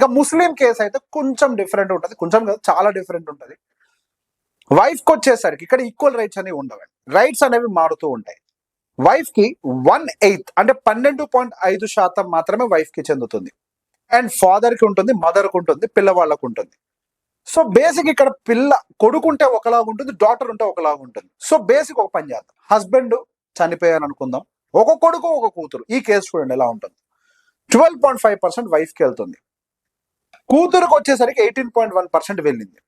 ఇక ముస్లిం కేసు అయితే కొంచెం డిఫరెంట్ ఉంటుంది, కొంచెం కాదు చాలా డిఫరెంట్ ఉంటుంది. వైఫ్ కి వచ్చేసరికి ఇక్కడ ఈక్వల్ రైట్స్ అనేవి ఉండవండి, రైట్స్ అనేవి మారుతూ ఉంటాయి. వైఫ్ కి 1/8 అంటే 12.5% మాత్రమే వైఫ్ కి చెందుతుంది. అండ్ ఫాదర్ కి ఉంటుంది, మదర్ కి ఉంటుంది, పిల్లవాళ్ళకు ఉంటుంది. సో బేసిక్ ఇక్కడ కొడుకుంటే ఒకలాగా ఉంటుంది, డాటర్ ఉంటే ఒకలాగా ఉంటుంది. సో బేసిక్ ఒక పని చేద్దాం, హస్బెండ్ చనిపోయాను అనుకుందాం, ఒక కొడుకు ఒక కూతురు. ఈ కేసు చూడండి ఎలా ఉంటుంది. 12.5% వైఫ్ కి వెళ్తుంది, కూతురుకు వచ్చేసరికి 18.1% వెళ్ళింది.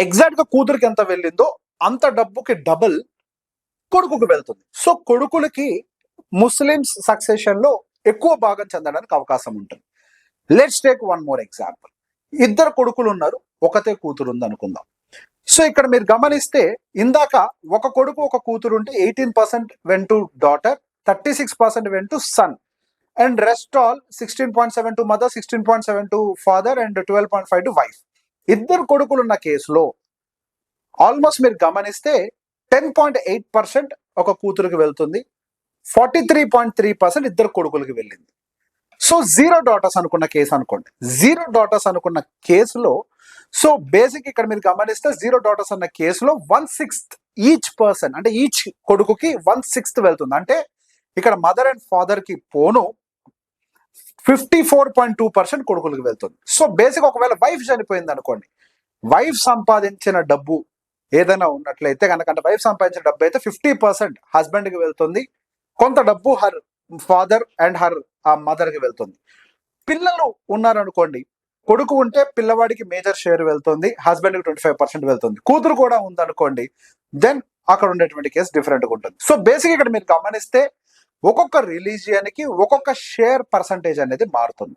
ఎగ్జాక్ట్ గా కూతురికి ఎంత వెళ్ళిందో అంత డబ్బుకి డబుల్ కొడుకుకి వెళ్తుంది. సో కొడుకులకి ముస్లిమ్స్ సక్సెషన్ లో ఎక్కువ భాగం చెందడానికి అవకాశం ఉంటుంది. Let's take one more example. ఇద్దరు కొడుకులు ఉన్నారు, ఒకతే కూతురు ఉంది అనుకుందాం. సో ఇక్కడ మీరు గమనిస్తే ఇందాక ఒక కొడుకు ఒక కూతురు ఉంటే 18% went to daughter, 36% went to son, and rest all 16.7 to mother, 16.7 to father, and 12.5 to wife. ఇద్దరు కొడుకులు ఉన్న కేసులో ఆల్మోస్ట్ మీరు గమనిస్తే 10.8% ఒక కూతురుకి వెళ్తుంది, 43.3% ఇద్దరు కొడుకులకి వెళ్ళింది. సో 0 డాటర్స్ అనుకున్న కేసు అనుకోండి. 0 డాటర్స్ అనుకున్న కేసులో సో బేసిక్ ఇక్కడ మీరు గమనిస్తే 0 డాటర్స్ అన్న కేసులో 1/6 ఈచ్ పర్సన్, అంటే ఈచ్ కొడుకుకి 1/6 వెళ్తుంది. అంటే ఇక్కడ మదర్ అండ్ ఫాదర్ కి పోను 54.2% కొడుకులకి వెళ్తుంది. సో బేసిక్ ఒకవేళ వైఫ్ చనిపోయింది అనుకోండి, వైఫ్ సంపాదించిన డబ్బు ఏదైనా ఉన్నట్లయితే కనుక, అంటే వైఫ్ సంపాదించిన డబ్బు అయితే 50% హస్బెండ్ కి వెళ్తుంది, కొంత డబ్బు her father and her mother కి వెళ్తుంది. పిల్లలు ఉన్నారనుకోండి, కొడుకు ఉంటే పిల్లవాడికి మేజర్ షేర్ వెళ్తుంది, హస్బెండ్ కి 25% వెళ్తుంది. కూతురు కూడా ఉందనుకోండి, దెన్ అక్కడ ఉండేటువంటి కేసు డిఫరెంట్ గా ఉంటుంది. సో బేసిక్ ఇక్కడ మీరు గమనిస్తే ఒక్కొక్క రిలీజియన్ కి ఒక్కొక్క షేర్ పర్సంటేజ్ అనేది మారుతుంది.